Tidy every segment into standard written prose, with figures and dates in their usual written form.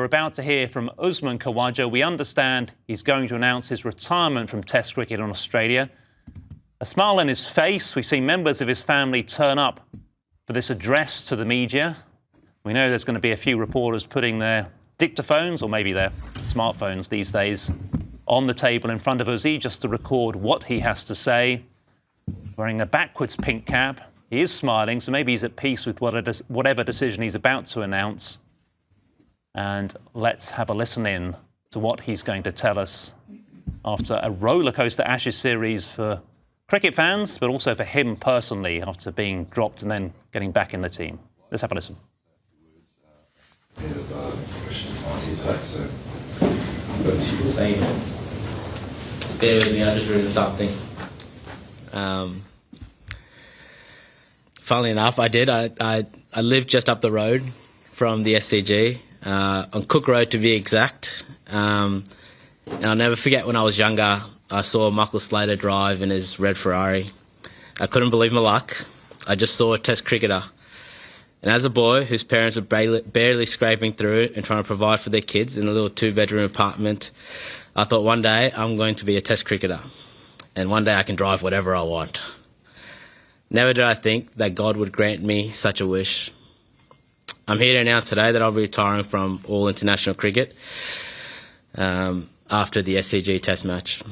We're about to hear from Usman Khawaja. We understand he's going to announce his retirement from Test cricket in Australia. A smile on his face. We've seen members of his family turn up for this address to the media. We know there's going to be a few reporters putting their dictaphones, or maybe their smartphones these days, on the table in front of Uzi just to record what he has to say. Wearing a backwards pink cap. He is smiling, so maybe he's at peace with whatever decision he's about to announce. And let's have a listen in to what he's going to tell us after a rollercoaster Ashes series for cricket fans, but also for him personally after being dropped and then getting back in the team. Let's have a listen. Bear with me, I just read something. Funnily enough, I did. I lived just up the road from the SCG, on Cook Road to be exact. And I'll never forget when I was younger, I saw Michael Slater drive in his red Ferrari. I couldn't believe my luck. I just saw a Test cricketer. And as a boy whose parents were barely scraping through and trying to provide for their kids in a little 2-bedroom apartment, I thought one day I'm going to be a Test cricketer. And one day I can drive whatever I want. Never did I think that God would grant me such a wish. I'm here to announce today that I'll be retiring from all international cricket after the SCG Test match.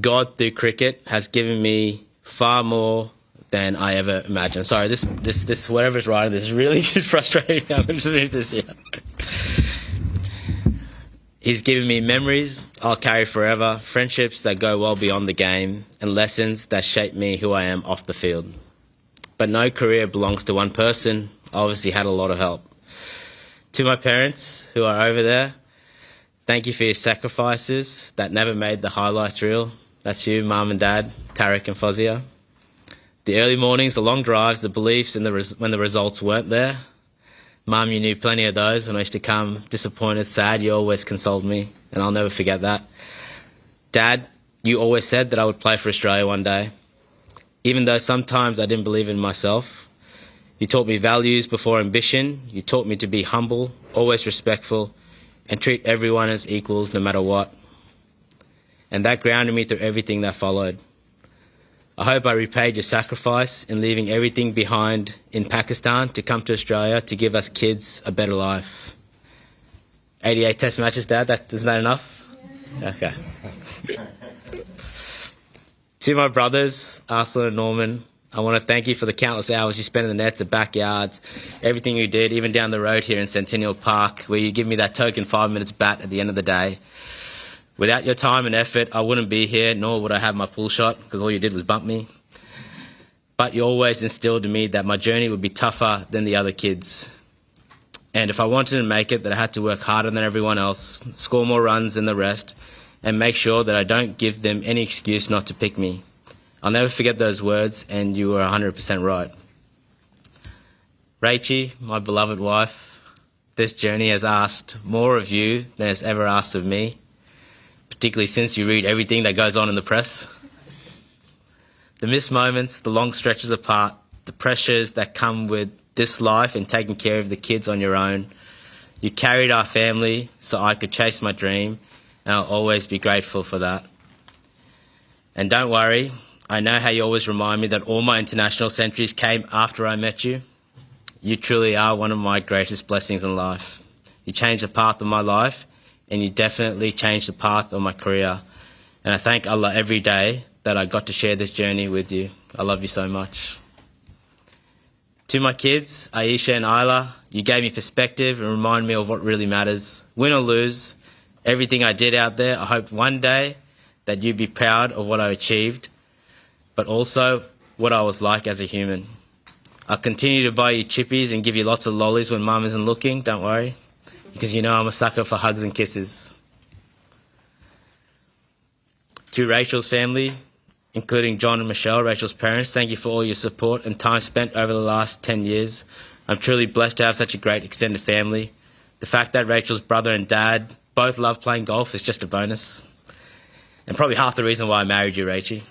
God, through cricket, has given me far more than I ever imagined. Sorry, this whatever's writing, this is really frustrating. I'm going to read this here. He's given me memories I'll carry forever, friendships that go well beyond the game, and lessons that shape me who I am off the field. But no career belongs to one person. I obviously had a lot of help. To my parents who are over there, thank you for your sacrifices that never made the highlights reel. That's you, Mum and Dad, Tarek and Fozia. The early mornings, the long drives, the beliefs and when the results weren't there. Mum, you knew plenty of those. When I used to come disappointed, sad, you always consoled me, and I'll never forget that. Dad, you always said that I would play for Australia one day. Even though sometimes I didn't believe in myself, you taught me values before ambition. You taught me to be humble, always respectful, and treat everyone as equals no matter what. And that grounded me through everything that followed. I hope I repaid your sacrifice in leaving everything behind in Pakistan to come to Australia to give us kids a better life. 88 Test matches, Dad, isn't that enough? Yeah. Okay. To my brothers, Arslan and Norman, I want to thank you for the countless hours you spent in the nets, the backyards, everything you did, even down the road here in Centennial Park, where you give me that token 5 minutes bat at the end of the day. Without your time and effort, I wouldn't be here, nor would I have my pull shot, because all you did was bump me. But you always instilled in me that my journey would be tougher than the other kids. And if I wanted to make it, that I had to work harder than everyone else, score more runs than the rest, and make sure that I don't give them any excuse not to pick me. I'll never forget those words, and you were 100% right. Rachie, my beloved wife, this journey has asked more of you than it's ever asked of me, particularly since you read everything that goes on in the press. The missed moments, the long stretches apart, the pressures that come with this life and taking care of the kids on your own. You carried our family so I could chase my dream, and I'll always be grateful for that. And don't worry, I know how you always remind me that all my international centuries came after I met you. You truly are one of my greatest blessings in life. You changed the path of my life, and you definitely changed the path of my career. And I thank Allah every day that I got to share this journey with you. I love you so much. To my kids, Aisha and Isla, you gave me perspective and reminded me of what really matters. Win or lose, everything I did out there, I hope one day that you'd be proud of what I achieved, but also what I was like as a human. I'll continue to buy you chippies and give you lots of lollies when Mum isn't looking, don't worry, because you know I'm a sucker for hugs and kisses. To Rachel's family, including John and Michelle, Rachel's parents, thank you for all your support and time spent over the last 10 years. I'm truly blessed to have such a great extended family. The fact that Rachel's brother and dad both love playing golf is just a bonus. And probably half the reason why I married you, Rachie.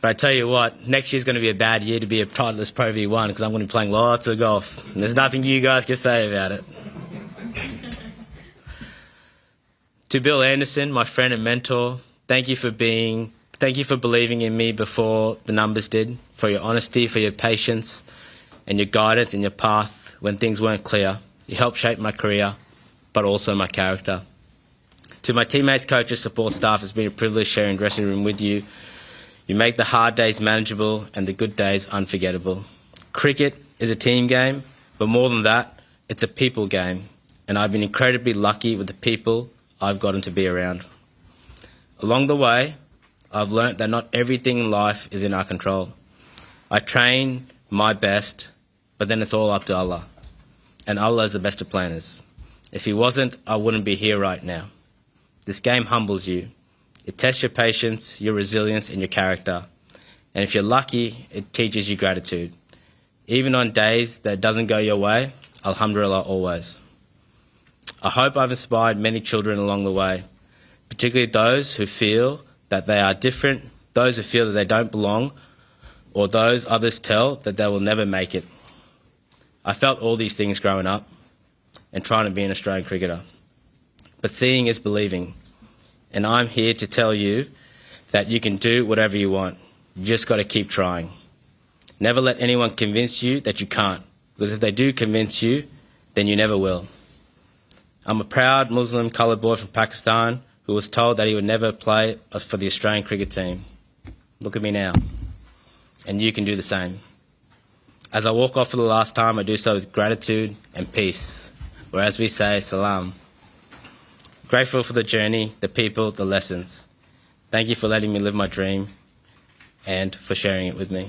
But I tell you what, next year's going to be a bad year to be a Titleist Pro V1 because I'm going to be playing lots of golf. And there's nothing you guys can say about it. To Bill Anderson, my friend and mentor, thank you for believing in me before the numbers did, for your honesty, for your patience, and your guidance in your path when things weren't clear. You helped shape my career, but also my character. To my teammates, coaches, support staff, it's been a privilege sharing dressing room with you. You make the hard days manageable and the good days unforgettable. Cricket is a team game, but more than that, it's a people game. And I've been incredibly lucky with the people I've gotten to be around. Along the way, I've learnt that not everything in life is in our control. I train my best, but then it's all up to Allah. And Allah is the best of planners. If He wasn't, I wouldn't be here right now. This game humbles you. It tests your patience, your resilience, and your character. And if you're lucky, it teaches you gratitude. Even on days that doesn't go your way, alhamdulillah always. I hope I've inspired many children along the way, particularly those who feel that they are different, those who feel that they don't belong, or those others tell that they will never make it. I felt all these things growing up and trying to be an Australian cricketer. But seeing is believing. And I'm here to tell you that you can do whatever you want. You just got to keep trying. Never let anyone convince you that you can't, because if they do convince you, then you never will. I'm a proud Muslim coloured boy from Pakistan who was told that he would never play for the Australian cricket team. Look at me now. And you can do the same. As I walk off for the last time, I do so with gratitude and peace, or as we say, salam. Grateful for the journey, the people, the lessons. Thank you for letting me live my dream and for sharing it with me.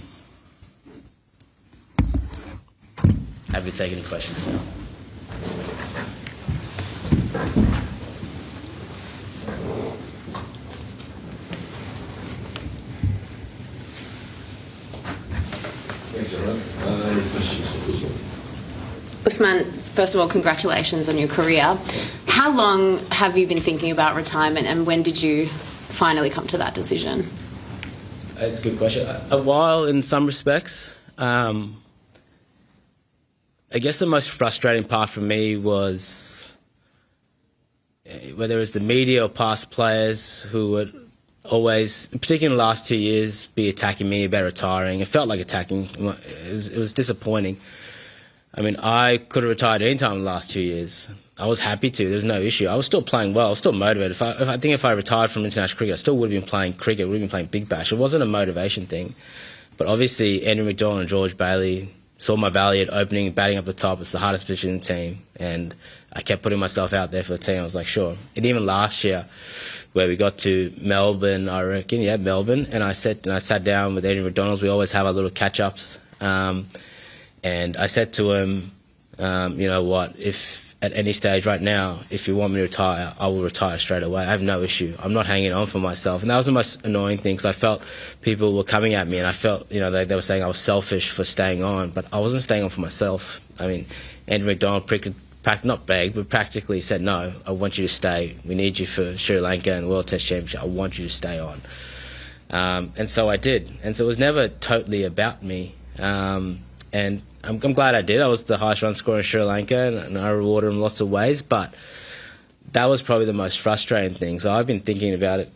Happy to take any questions now. Thanks, everyone. Any questions for Usman? Usman, first of all, congratulations on your career. How long have you been thinking about retirement, and when did you finally come to that decision? That's a good question. A while in some respects. I guess the most frustrating part for me was whether it was the media or past players who would always, particularly in the last 2 years, be attacking me about retiring. It felt like attacking. It was disappointing. I mean, I could have retired any time in the last 2 years. I was happy to. There was no issue. I was still playing well. I was still motivated. I think if I retired from international cricket, I still would have been playing cricket. Would have been playing Big Bash. It wasn't a motivation thing. But obviously, Andrew McDonald and George Bailey saw my value at opening, batting up the top. It's the hardest position in the team. And I kept putting myself out there for the team. I was like, sure. And even last year, where we got to Melbourne, I reckon, Melbourne, and I sat down with Andrew McDonald. We always have our little catch-ups. And I said to him, you know what, if at any stage right now, if you want me to retire, I will retire straight away. I have no issue. I'm not hanging on for myself. And that was the most annoying thing, because I felt people were coming at me, and I felt, you know, they were saying I was selfish for staying on, but I wasn't staying on for myself. I mean, Andrew McDonald not begged, but practically said, no, I want you to stay. We need you for Sri Lanka and the World Test Championship. I want you to stay on. And so I did. And so it was never totally about me. And I'm glad I did. I was the highest run scorer in Sri Lanka, and I rewarded him in lots of ways, but that was probably the most frustrating thing. So I've been thinking about it,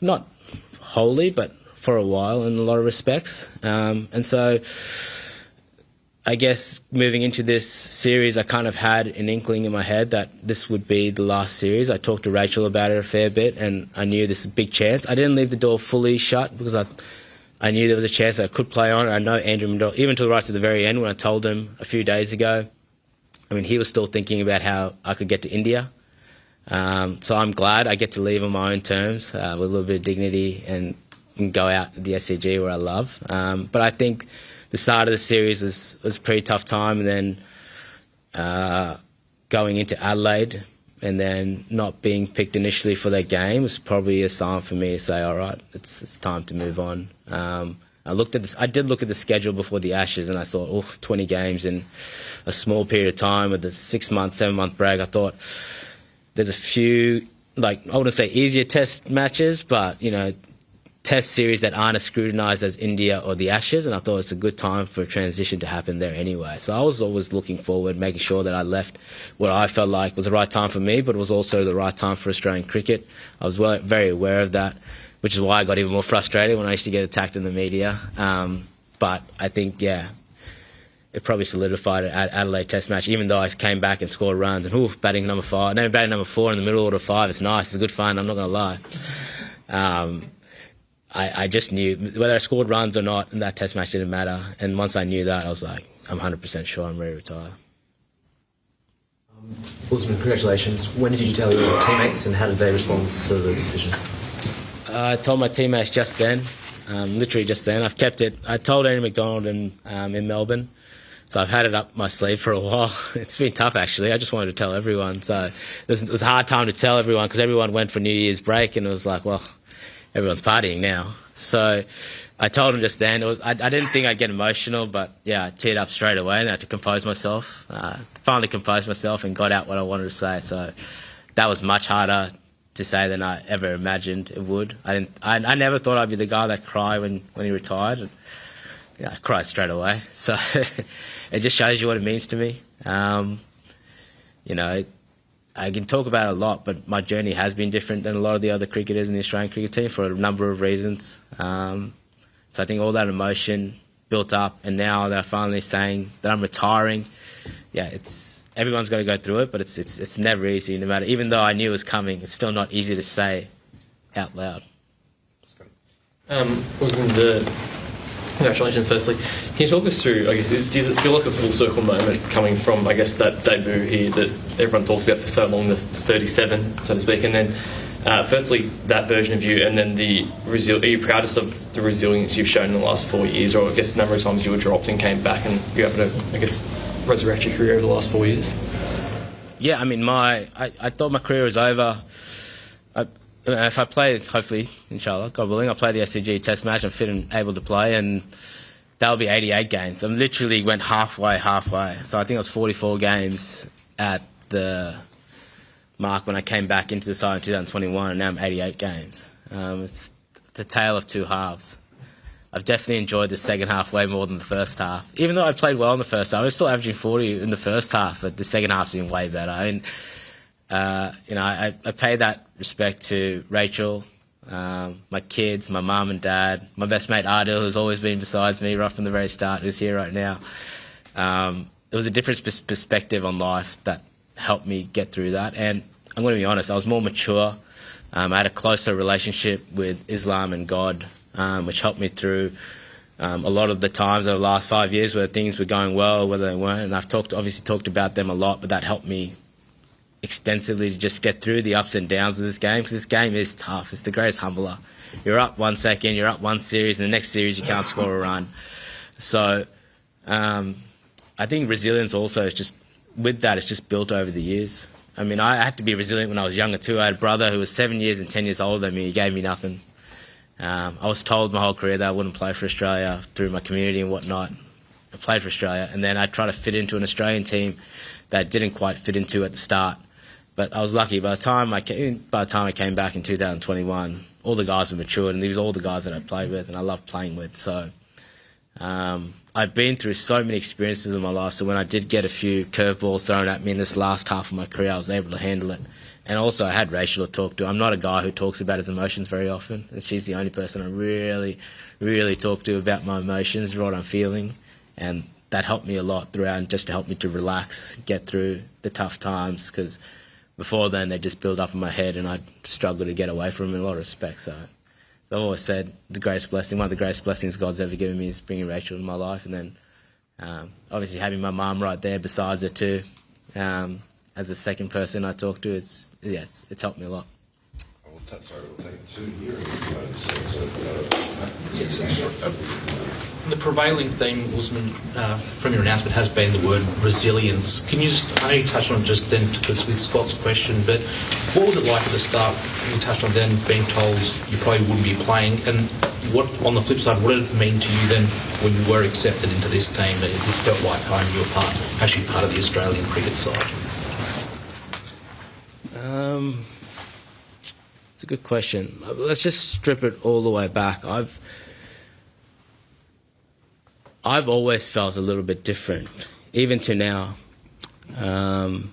not wholly, but for a while in a lot of respects. And so I guess moving into this series, I kind of had an inkling in my head that this would be the last series. I talked to Rachel about it a fair bit, and I knew this was a big chance. I didn't leave the door fully shut, because I knew there was a chance that I could play on. I know Andrew McDonald, even to right to the very end when I told him a few days ago, I mean, he was still thinking about how I could get to India. So I'm glad I get to leave on my own terms with a little bit of dignity and go out to the SCG where I love. But I think the start of the series was a pretty tough time, and then going into Adelaide and then not being picked initially for that game was probably a sign for me to say, all right, it's time to move on. I did look at the schedule before the Ashes, and I thought, 20 games in a small period of time with a 6-month, 7-month break. I thought there's a few, I wouldn't say easier test matches, but, you know, test series that aren't as scrutinised as India or the Ashes, and I thought it's a good time for a transition to happen there anyway. So I was always looking forward, making sure that I left what I felt like was the right time for me, but it was also the right time for Australian cricket. I was very aware of that, which is why I got even more frustrated when I used to get attacked in the media. But I think, yeah, it probably solidified at Adelaide Test match, even though I came back and scored runs. And batting number 5, no, batting number 4 in the middle order 5, it's nice, it's good fun, I'm not going to lie. I just knew whether I scored runs or not in that Test match didn't matter. And once I knew that, I was like, I'm 100% sure I'm ready to retire. Usman, congratulations. When did you tell your teammates and how did they respond to the decision? I told my teammates just then, literally just then. I've kept it. I told Andy McDonald in Melbourne, so I've had it up my sleeve for a while. It's been tough, actually. I just wanted to tell everyone. So it was a hard time to tell everyone because everyone went for New Year's break and it was like, well, everyone's partying now. So I told him just then. I didn't think I'd get emotional, but yeah, I teared up straight away and I had to compose myself. Finally composed myself and got out what I wanted to say. So that was much harder to say than I ever imagined it would. I never thought I'd be the guy that cried when he retired. And, yeah, I cried straight away. So it just shows you what it means to me. You know, I can talk about it a lot, but my journey has been different than a lot of the other cricketers in the Australian cricket team for a number of reasons. So I think all that emotion built up, and now they're finally saying that I'm retiring. Yeah, everyone's got to go through it, but it's never easy. No matter, even though I knew it was coming, it's still not easy to say out loud. Congratulations, firstly. Can you talk us through, I guess, does it feel like a full circle moment coming from, I guess, that debut here that everyone talked about for so long, the 37, so to speak, and then, firstly, that version of you, and then are you proudest of the resilience you've shown in the last 4 years, or I guess the number of times you were dropped and came back and you were able to, I guess, resurrect your career over the last 4 years? Yeah, I mean, I thought my career was over. If I play, hopefully, inshallah, God willing, I'll play the SCG Test match. I'm fit and able to play, and that'll be 88 games. I literally went halfway. So I think it was 44 games at the mark when I came back into the side in 2021, and now I'm 88 games. It's the tale of two halves. I've definitely enjoyed the second half way more than the first half. Even though I played well in the first half, I was still averaging 40 in the first half, but the second half's been way better. I mean, you know, I pay that respect to Rachel, my kids, my mum and dad, my best mate Adil, who's always been beside me right from the very start, who's here right now. It was a different perspective on life that helped me get through that. And I'm going to be honest, I was more mature. I had a closer relationship with Islam and God, which helped me through a lot of the times over the last 5 years where things were going well, whether they weren't. And I've obviously talked about them a lot, but that helped me extensively to just get through the ups and downs of this game, because this game is tough. It's the greatest humbler. You're up 1 second, you're up one series, and the next series you can't score a run. So I think resilience also is just, with that, it's just built over the years. I mean, I had to be resilient when I was younger too. I had a brother who was 7 years and 10 years older than me. He gave me nothing. I was told my whole career that I wouldn't play for Australia through my community and whatnot. I played for Australia, and then I tried to fit into an Australian team that I didn't quite fit into at the start. But I was lucky. By the time I came back in 2021, all the guys were matured, and these were all the guys that I played with and I loved playing with. So I've been through so many experiences in my life, so when I did get a few curveballs thrown at me in this last half of my career, I was able to handle it. And also I had Rachel to talk to. I'm not a guy who talks about his emotions very often. She's the only person I really, really talk to about my emotions, what I'm feeling. And that helped me a lot throughout, and just to help me to relax, get through the tough times, because before then they just build up in my head and I'd struggle to get away from them in a lot of respects. So I've always said the greatest blessing, one of the greatest blessings God's ever given me is bringing Rachel into my life, and then obviously having my mum right there besides her too, as the second person I talk to, it's helped me a lot. We'll take 2 here. Yes, that's the prevailing theme, Usman, from your announcement has been the word resilience. Can you just, I know you touched on it just then with Scott's question, but what was it like at the start? You touched on then being told you probably wouldn't be playing, and what, on the flip side, what did it mean to you then when you were accepted into this team, that it felt like home, you were actually part of the Australian cricket side? It's a good question. Let's just strip it all the way back. I've always felt a little bit different, even to now. I'm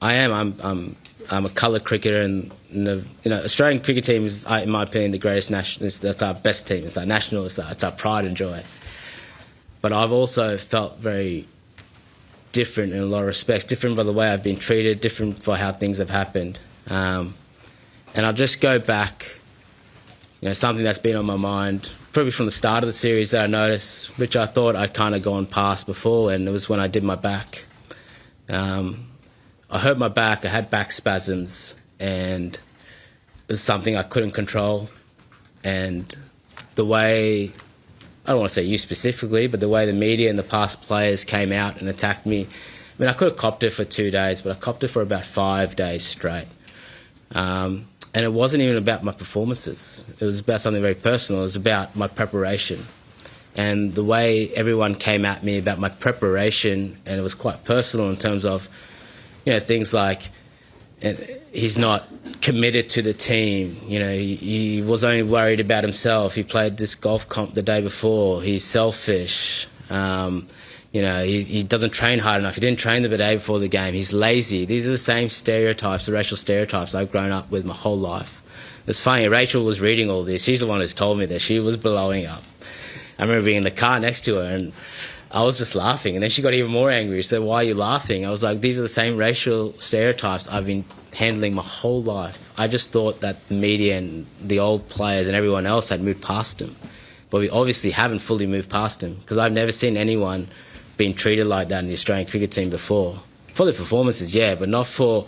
a colour cricketer, and the Australian cricket team is, in my opinion, the greatest national. That's our best team. It's our national. It's our pride and joy. But I've also felt very different in a lot of respects. Different by the way I've been treated. Different for how things have happened. And I'll just go back. Something that's been on my mind probably from the start of the series that I noticed, which I thought I'd kind of gone past before, and it was when I did my back. I hurt my back, I had back spasms, and it was something I couldn't control. And the way, I don't want to say you specifically, but the way the media and the past players came out and attacked me, I mean, I could have copped it for 2 days, but I copped it for about 5 days straight. And it wasn't even about my performances. It was about something very personal. It was about my preparation. And the way everyone came at me about my preparation, and it was quite personal in terms of, things like he's not committed to the team. He was only worried about himself. He played this golf comp the day before. He's selfish. He doesn't train hard enough. He didn't train the day before the game. He's lazy. These are the same stereotypes, the racial stereotypes I've grown up with my whole life. It's funny, Rachel was reading all this. She's the one who's told me that. She was blowing up. I remember being in the car next to her, and I was just laughing. And then she got even more angry. She said, "Why are you laughing?" I was like, these are the same racial stereotypes I've been handling my whole life. I just thought that the media and the old players and everyone else had moved past them. But we obviously haven't fully moved past them, because I've never seen anyone being treated like that in the Australian cricket team before. For the performances, yeah, but not for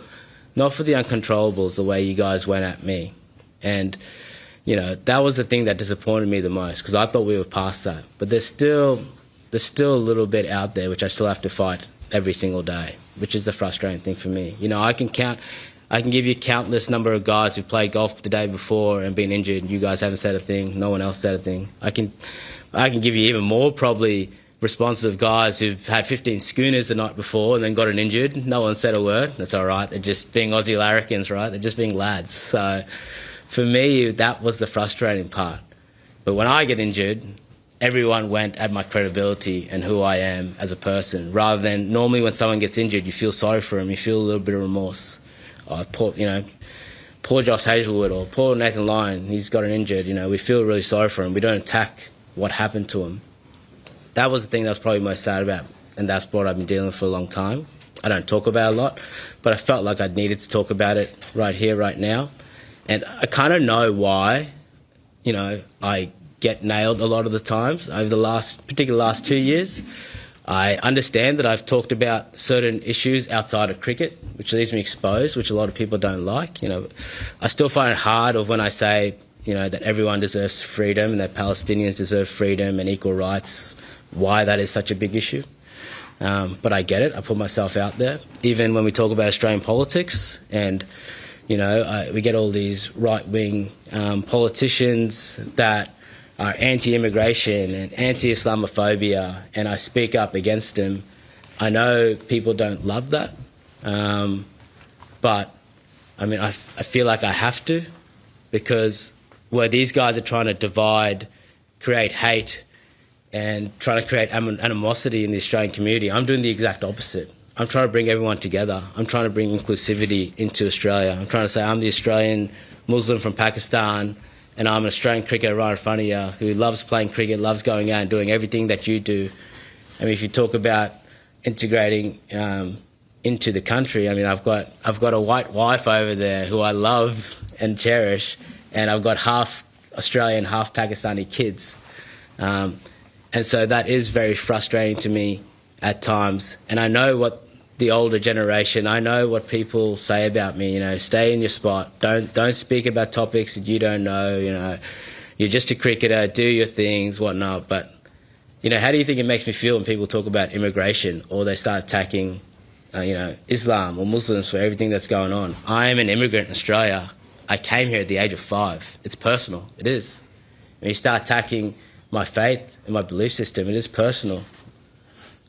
the uncontrollables, the way you guys went at me. And, that was the thing that disappointed me the most, because I thought we were past that. But there's still a little bit out there which I still have to fight every single day, which is the frustrating thing for me. I can give you countless number of guys who've played golf the day before and been injured. You guys haven't said a thing. No one else said a thing. I can give you even more probably responsive guys who've had 15 schooners the night before and then gotten injured. No one said a word. That's all right. They're just being Aussie larrikins, right? They're just being lads. So for me, that was the frustrating part. But when I get injured, everyone went at my credibility and who I am as a person, rather than normally when someone gets injured, you feel sorry for them. You feel a little bit of remorse. Poor Josh Hazelwood or poor Nathan Lyon, he's gotten injured. We feel really sorry for him. We don't attack what happened to him. That was the thing that I was probably most sad about, and that's what I've been dealing with for a long time. I don't talk about it a lot, but I felt like I needed to talk about it right here, right now. And I kind of know why, I get nailed a lot of the times over the particularly last 2 years. I understand that I've talked about certain issues outside of cricket, which leaves me exposed, which a lot of people don't like. I still find it hard when I say, that everyone deserves freedom and that Palestinians deserve freedom and equal rights, why that is such a big issue. But I get it. I put myself out there. Even when we talk about Australian politics and, we get all these right-wing politicians that are anti-immigration and anti-Islamophobia, and I speak up against them. I know people don't love that, but, I feel like I have to, because where these guys are trying to divide, create hate, and trying to create animosity in the Australian community, I'm doing the exact opposite. I'm trying to bring everyone together. I'm trying to bring inclusivity into Australia. I'm trying to say I'm the Australian Muslim from Pakistan, and I'm an Australian cricketer right in front of you who loves playing cricket, loves going out and doing everything that you do. If you talk about integrating into the country, I've got a white wife over there who I love and cherish, and I've got half Australian, half Pakistani kids. And so that is very frustrating to me at times. And I know what the older generation, I know what people say about me, stay in your spot, don't speak about topics that you don't know, you're just a cricketer, do your things, whatnot. But, how do you think it makes me feel when people talk about immigration or they start attacking, Islam or Muslims for everything that's going on? I am an immigrant in Australia. I came here at the age of 5. It's personal. It is. When you start attacking my faith and my belief system, it is personal.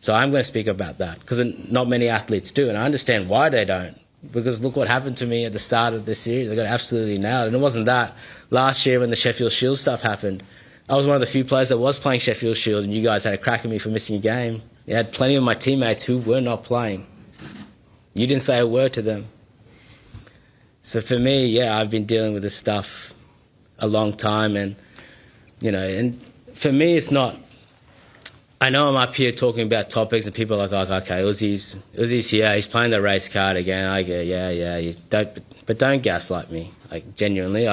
So I'm going to speak about that, because not many athletes do, and I understand why they don't. because look what happened to me at the start of this series. I got absolutely nailed. And it wasn't that. Last year when the Sheffield Shield stuff happened, I was one of the few players that was playing Sheffield Shield, and you guys had a crack at me for missing a game. You had plenty of my teammates who were not playing. You didn't say a word to them. So for me, yeah, I've been dealing with this stuff a long time, and and for me, it's not. I know I'm up here talking about topics, and people are like, okay, Uzi's here, he's playing the race card again. I go, yeah. But don't gaslight me. Like, genuinely,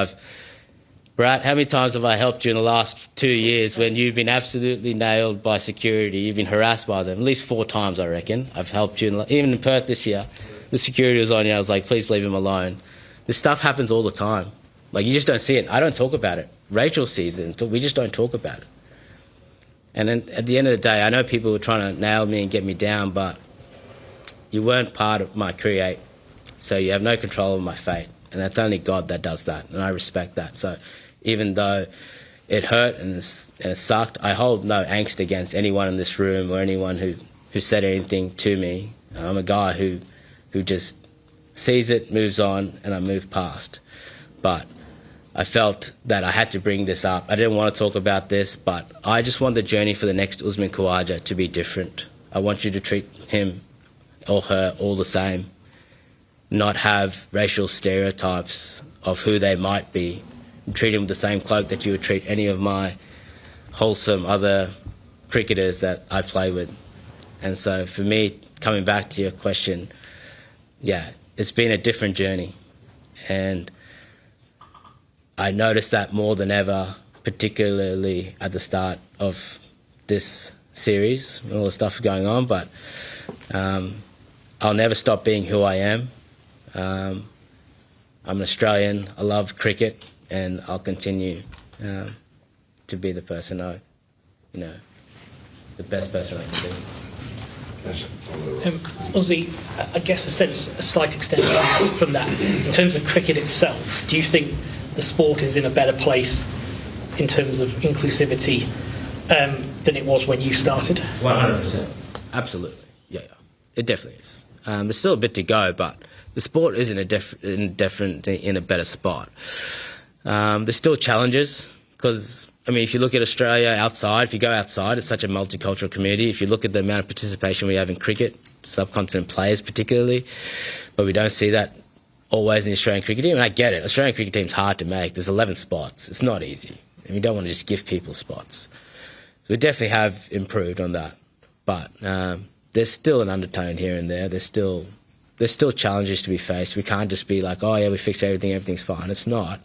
Brad, how many times have I helped you in the last 2 years when you've been absolutely nailed by security? You've been harassed by them. At least 4 times, I reckon. I've helped you. Even in Perth this year, the security was on you. I was like, please leave him alone. This stuff happens all the time. Like, you just don't see it. I don't talk about it. Rachel sees it. We just don't talk about it. And then at the end of the day, I know people were trying to nail me and get me down, but you weren't part of my create, so you have no control of my fate. And that's only God that does that, and I respect that. So even though it hurt and it sucked, I hold no angst against anyone in this room or anyone who said anything to me. I'm a guy who just sees it, moves on, and I move past. But I felt that I had to bring this up. I didn't want to talk about this, but I just want the journey for the next Usman Khawaja to be different. I want you to treat him or her all the same, not have racial stereotypes of who they might be, and treat him with the same cloak that you would treat any of my wholesome other cricketers that I play with. And so for me, coming back to your question, yeah, it's been a different journey. And I noticed that more than ever, particularly at the start of this series, all the stuff going on. But I'll never stop being who I am. I'm an Australian. I love cricket, and I'll continue to be the person the best person I can be. Ozzy, I guess a slight extension from that. In terms of cricket itself, do you think the sport is in a better place in terms of inclusivity than it was when you started? 100%. Absolutely. Yeah. It definitely is. There's still a bit to go, but the sport is definitely in a better spot. There's still challenges because, if you look at Australia outside, if you go outside, it's such a multicultural community. If you look at the amount of participation we have in cricket, subcontinent players particularly, but we don't see that always in the Australian cricket team. And I get it. Australian cricket team's hard to make. There's 11 spots. It's not easy. And we don't want to just give people spots. So we definitely have improved on that. But there's still an undertone here and there. There's still challenges to be faced. We can't just be like, oh, yeah, we fixed everything, everything's fine. It's not.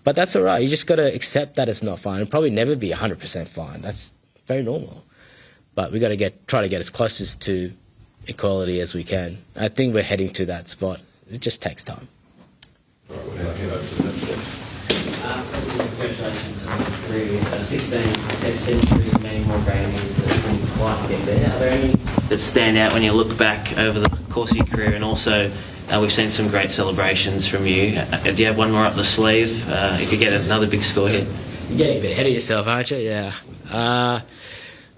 But that's all right. You just got to accept that it's not fine. It'll probably never be 100% fine. That's very normal. But we got to try to get as close to equality as we can. I think we're heading to that spot. It just takes time. All right, we'll head over to that. Congratulations on your career. 16 Test centuries, many more ratings that didn't quite get there. Are there any that stand out when you look back over the course of your career? And also, we've seen some great celebrations from you. Do you have one more up the sleeve if you get another big score here? You're getting a bit ahead of yourself, aren't you? Yeah.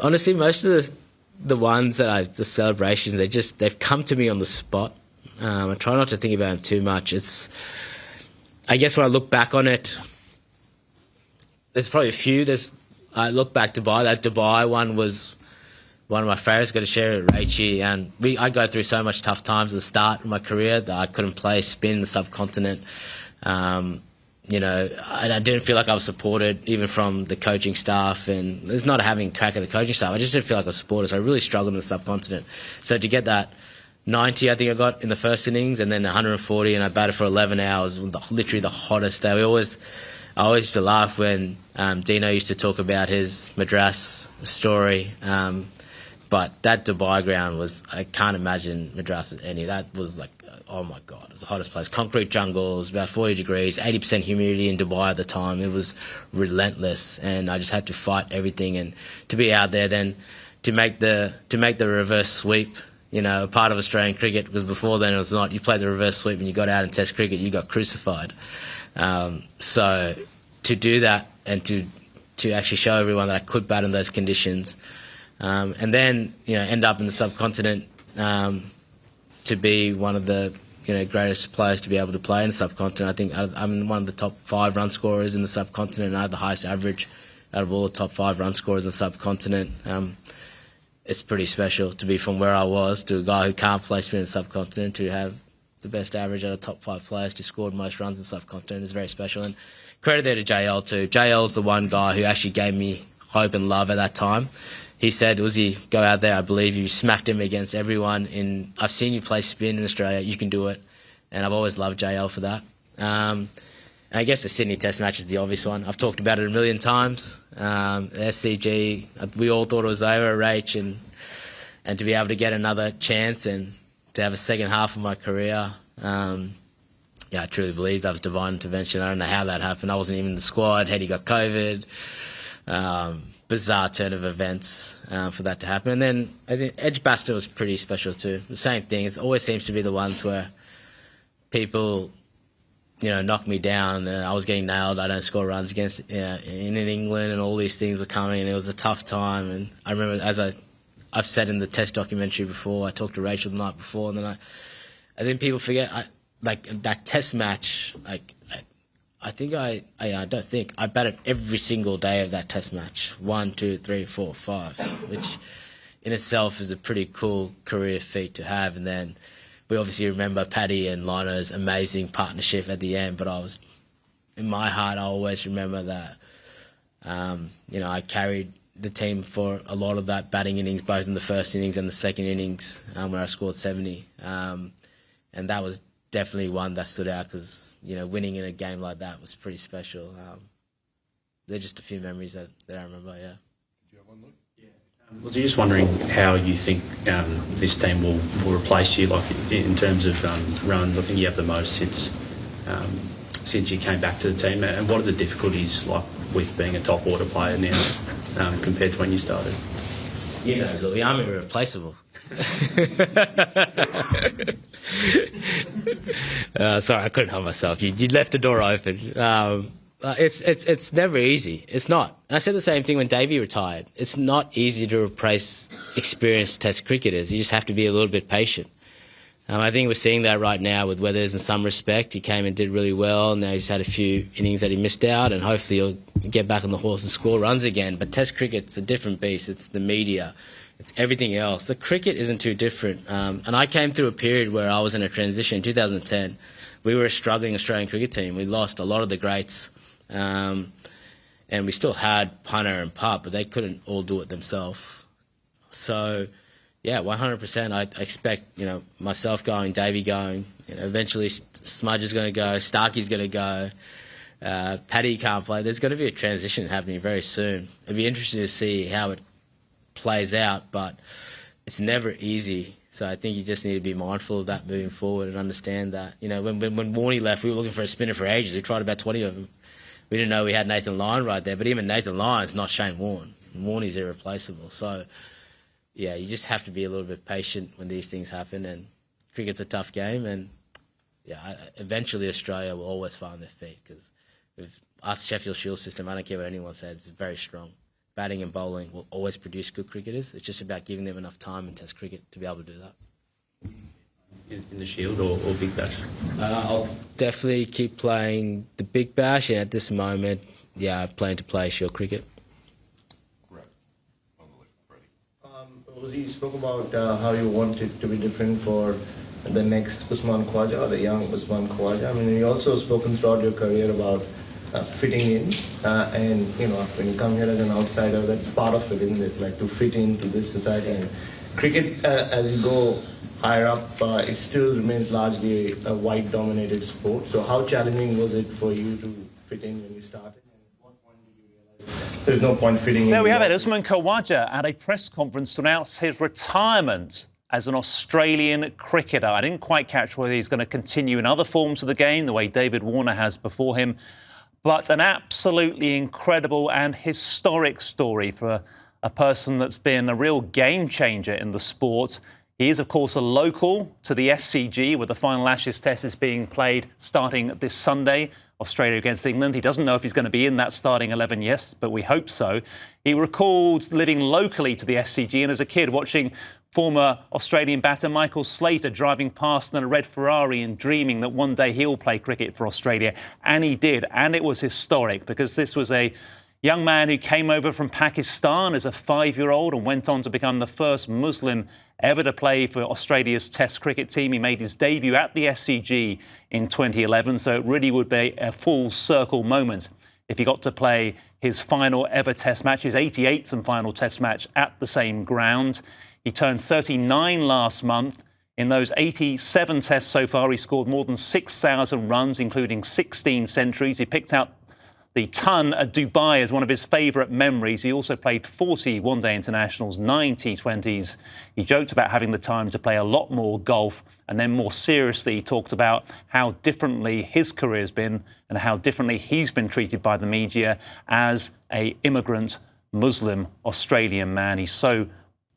Honestly, most of the ones the celebrations, they've come to me on the spot. I try not to think about them too much. I guess when I look back on it, there's probably a few. I look back to Dubai. That Dubai one was one of my favourites. Got to share it with Rachie, and I go through so much tough times at the start of my career that I couldn't play spin the subcontinent. I didn't feel like I was supported even from the coaching staff, and it's not having a crack at the coaching staff. I just didn't feel like I was supported, so I really struggled in the subcontinent. So to get that 90, I think I got in the first innings, and then 140, and I batted for 11 hours, literally the hottest day. I always used to laugh when Dino used to talk about his Madras story, but that Dubai ground I can't imagine Madras as any. That was like, oh my God, it was the hottest place. Concrete jungles, about 40 degrees, 80% humidity in Dubai at the time. It was relentless, and I just had to fight everything, and to be out there then to make the reverse sweep, a part of Australian cricket, because before then it was not. You played the reverse sweep and you got out in Test cricket, you got crucified. So to do that and to actually show everyone that I could bat in those conditions, and then end up in the subcontinent to be one of the greatest players to be able to play in the subcontinent. I think I'm one of the top 5 run scorers in the subcontinent, and I have the highest average out of all the top 5 run scorers in the subcontinent. It's pretty special to be from where I was to a guy who can't play spin in the subcontinent to have the best average out of top 5 players to score the most runs in the subcontinent is very special. And credit there to JL too. JL's the one guy who actually gave me hope and love at that time. He said, Uzi, go out there, I believe you. Smacked him against everyone. I've seen you play spin in Australia, you can do it. And I've always loved JL for that. And I guess the Sydney Test match is the obvious one. I've talked about it a million times. SCG, we all thought it was over, Rach, and to be able to get another chance and to have a second half of my career, I truly believe that was divine intervention. I don't know how that happened. I wasn't even in the squad. Hetty got COVID. Bizarre turn of events for that to happen. And then I think Edgbaston was pretty special too. The same thing. It always seems to be the ones where people, knock me down. I was getting nailed. I don't score runs against in England, and all these things were coming. And it was a tough time. And I remember, as I've said in the Test documentary before, I talked to Rachel the night before, and then I think people forget. That Test match. I batted every single day of that Test match. 1, 2, 3, 4, 5, which in itself is a pretty cool career feat to have. And then we obviously remember Paddy and Lino's amazing partnership at the end. But in my heart, I always remember that. I carried the team for a lot of that batting innings, both in the first innings and the second innings, where I scored 70. And that was definitely one that stood out because, winning in a game like that was pretty special. They're just a few memories that I remember, yeah. Do you have one, Luke? Yeah. Was just wondering how you think this team will replace you, in terms of runs. I think you have the most since you came back to the team. And what are the difficulties like with being a top order player now compared to when you started? Louis, I'm irreplaceable. Sorry, I couldn't help myself. You left the door open. It's never easy. It's not. And I said the same thing when Davey retired. It's not easy to replace experienced Test cricketers. You just have to be a little bit patient. I think we're seeing that right now with Weathers in some respect. He came and did really well. Now he's had a few innings that he missed out, and hopefully he'll get back on the horse and score runs again. But Test cricket's a different beast. It's the media. It's everything else. The cricket isn't too different. And I came through a period where I was in a transition in 2010. We were a struggling Australian cricket team. We lost a lot of the greats. And we still had Punter and Putt, but they couldn't all do it themselves. So, yeah, 100%. I expect, myself going, Davey going. Eventually Smudge is going to go. Starkey's going to go. Paddy can't play. There's going to be a transition happening very soon. It'd be interesting to see how it plays out, but it's never easy. So I think you just need to be mindful of that moving forward and understand that. When Warney left, we were looking for a spinner for ages. We tried about 20 of them. We didn't know we had Nathan Lyon right there, but even Nathan Lyon's not Shane Warne. Warney's irreplaceable. So, yeah, you just have to be a little bit patient when these things happen, and cricket's a tough game, and eventually Australia will always find their feet because with our Sheffield Shield system, I don't care what anyone says, it's very strong. Batting and bowling will always produce good cricketers. It's just about giving them enough time in Test cricket to be able to do that. In the Shield or Big Bash? I'll definitely keep playing the Big Bash, and at this moment, I plan to play Shield cricket. You spoke about how you want it to be different for the next Usman Khawaja or the young Usman Khawaja. I mean, you also spoken throughout your career about fitting in, and when you come here as an outsider, that's part of it, isn't it? Like to fit into this society. And cricket, as you go higher up, it still remains largely a white-dominated sport. So, how challenging was it for you to fit in when you started? There's no point fitting in. There we have it. Usman Khawaja at a press conference to announce his retirement as an Australian cricketer. I didn't quite catch whether he's going to continue in other forms of the game, the way David Warner has before him. But an absolutely incredible and historic story for a person that's been a real game changer in the sport. He is, of course, a local to the SCG, where the final Ashes Test is being played starting this Sunday. Australia against England. He doesn't know if he's going to be in that starting 11, yes, but we hope so. He recalled living locally to the SCG and as a kid watching Former Australian batter Michael Slater driving past in a red Ferrari and dreaming that one day he'll play cricket for Australia. And he did. And it was historic because this was a young man who came over from Pakistan as a 5-year-old and went on to become the first Muslim ever to play for Australia's Test cricket team. He made his debut at the SCG in 2011, so it really would be a full circle moment if he got to play his final ever Test match, his 88th and final Test match at the same ground. He turned 39 last month. In those 87 Tests so far, he scored more than 6,000 runs, including 16 centuries. He picked out the ton at Dubai as one of his favourite memories. He also played 40 one-day internationals, 9 T20s. He joked about having the time to play a lot more golf, and then more seriously he talked about how differently his career's been and how differently he's been treated by the media as an immigrant Muslim Australian man. He's so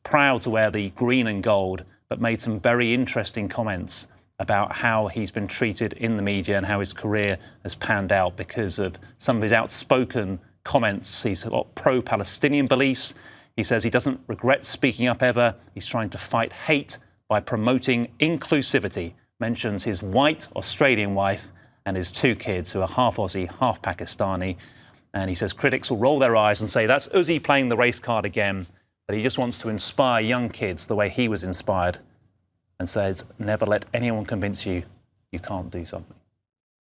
proud to wear the green and gold, but made some very interesting comments about how he's been treated in the media and how his career has panned out because of some of his outspoken comments. He's got pro-Palestinian beliefs. He says he doesn't regret speaking up ever. He's trying to fight hate by promoting inclusivity. Mentions his white Australian wife and his 2 kids who are half Aussie, half Pakistani. And he says critics will roll their eyes and say, that's Uzi playing the race card again. But he just wants to inspire young kids the way he was inspired, and says, never let anyone convince you you can't do something.